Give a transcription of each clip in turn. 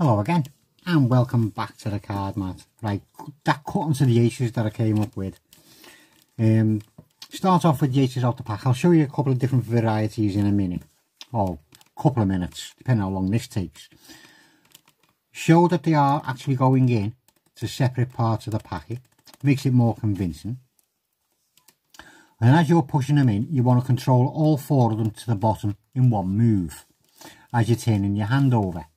Hello again and welcome back to the card mat. Right, that cutting to the aces that I came up with. Start off with the aces out the pack. I'll show you a couple of different varieties in a minute, or a couple of minutes depending how long this takes. Show that they are actually going in to separate parts of the packet, makes it more convincing. And as you're pushing them in, you want to control all four of them to the bottom in one move as you're turning your hand over.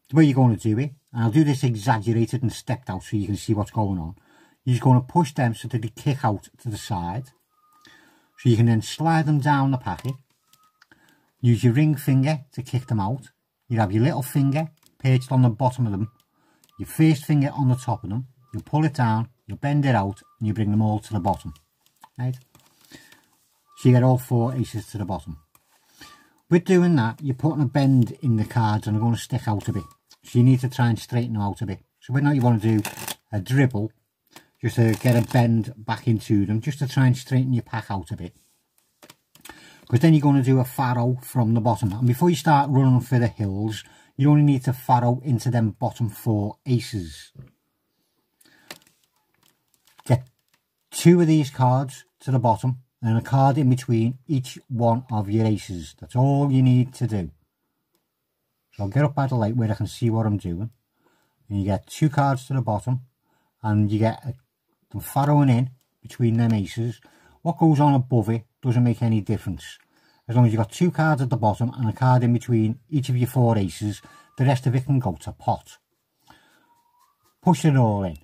The way you're going to do it, and I'll do this exaggerated and stepped out so you can see what's going on. You're just going to push them so that they kick out to the side. So you can then slide them down the packet. Use your ring finger to kick them out. You have your little finger perched on the bottom of them. Your first finger on the top of them. You pull it down, you bend it out, and you bring them all to the bottom. Right? So you get all four aces to the bottom. With doing that, you're putting a bend in the cards and they're going to stick out a bit. So you need to try and straighten them out a bit. So with that you want to do a dribble, just to get a bend back into them, just to try and straighten your pack out a bit. Because then you're going to do a faro from the bottom. And before you start running for the hills, you only need to faro into them bottom four aces. Get two of these cards to the bottom and a card in between each one of your aces. That's all you need to do. So I'll get up by the light where I can see what I'm doing. And you get two cards to the bottom and you get them furrowing in between them aces. What goes on above it doesn't make any difference. As long as you've got two cards at the bottom and a card in between each of your four aces, the rest of it can go to pot. Push it all in.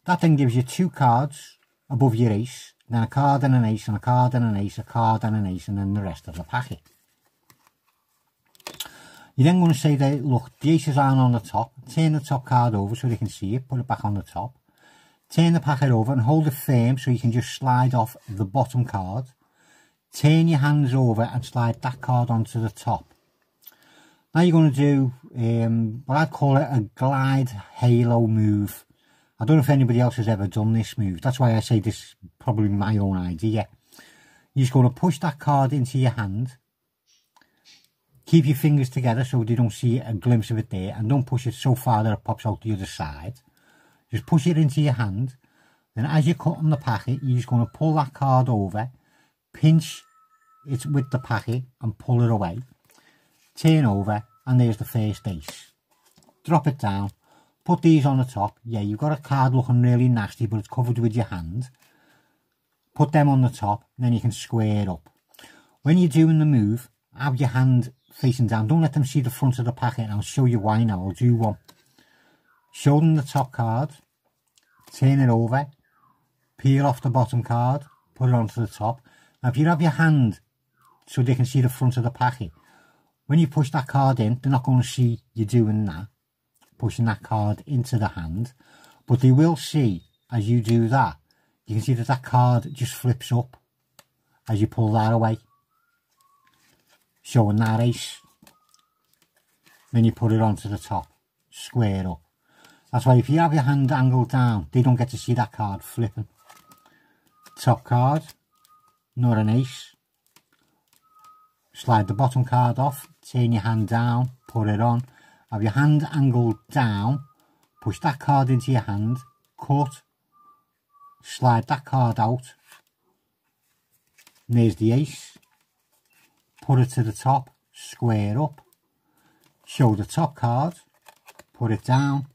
That then gives you two cards above your ace, then a card and an ace, and a card and an ace, a card and an ace, and then the rest of the packet. You're then going to say that, look, the aces aren't on the top. Turn the top card over so they can see it, put it back on the top. Turn the packet over and hold it firm so you can just slide off the bottom card. Turn your hands over and slide that card onto the top. Now you're going to do what I'd call it a glide halo move. I don't know if anybody else has ever done this move. That's why I say this is probably my own idea. You're just going to push that card into your hand. Keep your fingers together so they don't see a glimpse of it there. And don't push it so far that it pops out the other side. Just push it into your hand. Then as you're cutting the packet, you're just going to pull that card over. Pinch it with the packet and pull it away. Turn over and there's the first ace. Drop it down. Put these on the top. Yeah, you've got a card looking really nasty, but it's covered with your hand. Put them on the top, and then you can square it up. When you're doing the move, have your hand facing down. Don't let them see the front of the packet, and I'll show you why now. I'll do one. Show them the top card. Turn it over. Peel off the bottom card. Put it onto the top. Now, if you have your hand so they can see the front of the packet, when you push that card in, they're not going to see you doing that. Pushing that card into the hand, but they will see as you do that. You can see that that card just flips up as you pull that away, showing that ace. Then you put it onto the top, square up. That's why if you have your hand angled down, they don't get to see that card flipping. Top card, not an ace. Slide the bottom card off, turn your hand down, put it on. Have your hand angled down, push that card into your hand, cut, slide that card out, and there's the ace. Put it to the top, square up, show the top card, put it down,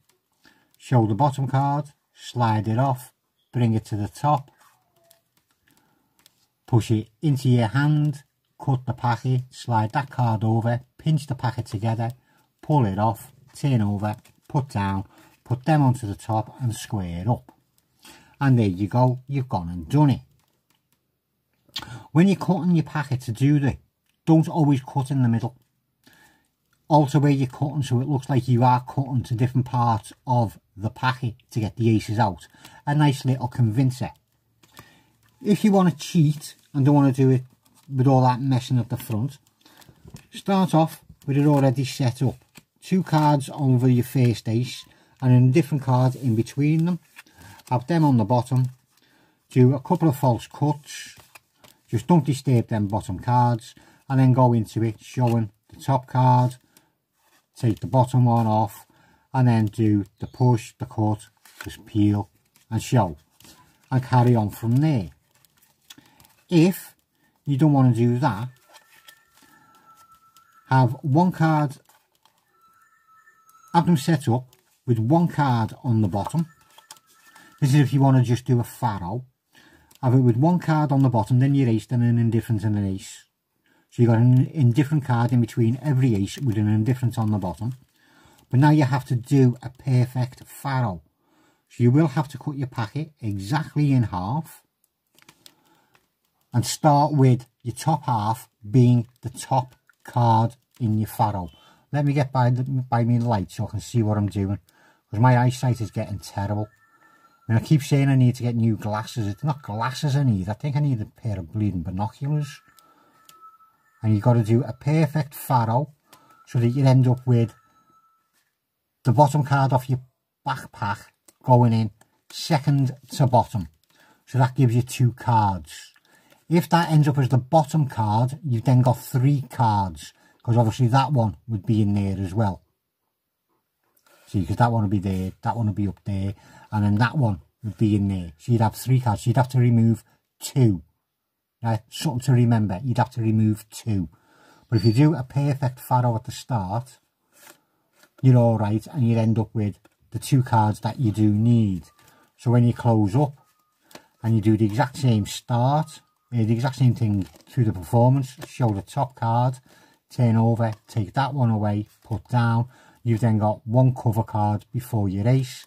show the bottom card, slide it off, bring it to the top, push it into your hand, cut the packet, slide that card over, pinch the packet together, pull it off, turn over, put down, put them onto the top and square up. And there you go, you've gone and done it. When you're cutting your packet to do that, don't always cut in the middle. Alter where you're cutting so it looks like you are cutting to different parts of the packet to get the aces out. A nice little convincer. If you want to cheat and don't want to do it with all that messing at the front, start off with it already set up. Two cards over your first ace and a different card in between them. Have them on the bottom. Do a couple of false cuts. Just don't disturb them bottom cards. And then go into it showing the top card, take the bottom one off, and then do the push, the cut, just peel and show, and carry on from there. If you don't want to do that, have one card, have them set up with one card on the bottom. This is if you want to just do a faro. Have it with one card on the bottom, then your ace, then an indifferent and an ace. So you've got an indifferent card in between every ace with an indifferent on the bottom. But now you have to do a perfect faro. So you will have to cut your packet exactly in half and start with your top half being the top card in your faro. Let me get by me light so I can see what I'm doing, because my eyesight is getting terrible. And I keep saying I need to get new glasses. It's not glasses I need. I think I need a pair of bleeding binoculars. And you've got to do a perfect faro so that you end up with the bottom card off your backpack going in second to bottom. So that gives you 2 cards. If that ends up as the bottom card, you've then got 3 cards, because obviously that one would be in there as well. See, because that one would be there, that one would be up there, and then that one would be in there. So you'd have 3 cards. So you'd have to remove 2. Right? Something to remember, you'd have to remove 2. But if you do a perfect faro at the start, you're alright, and you'd end up with the 2 cards that you do need. So when you close up and you do the exact same start, the exact same thing through the performance, show the top card, turn over, take that one away, put down, you've then got 1 cover card before your ace,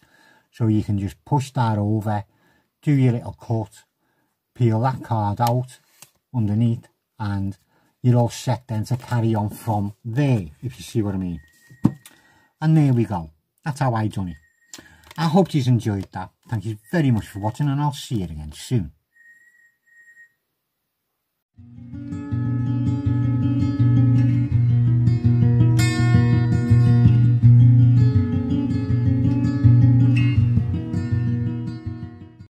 so you can just push that over, do your little cut, peel that card out underneath, and you're all set then to carry on from there, if you see what I mean. And there we go. That's how I done it. I hope you enjoyed that. Thank you very much for watching, and I'll see you again soon.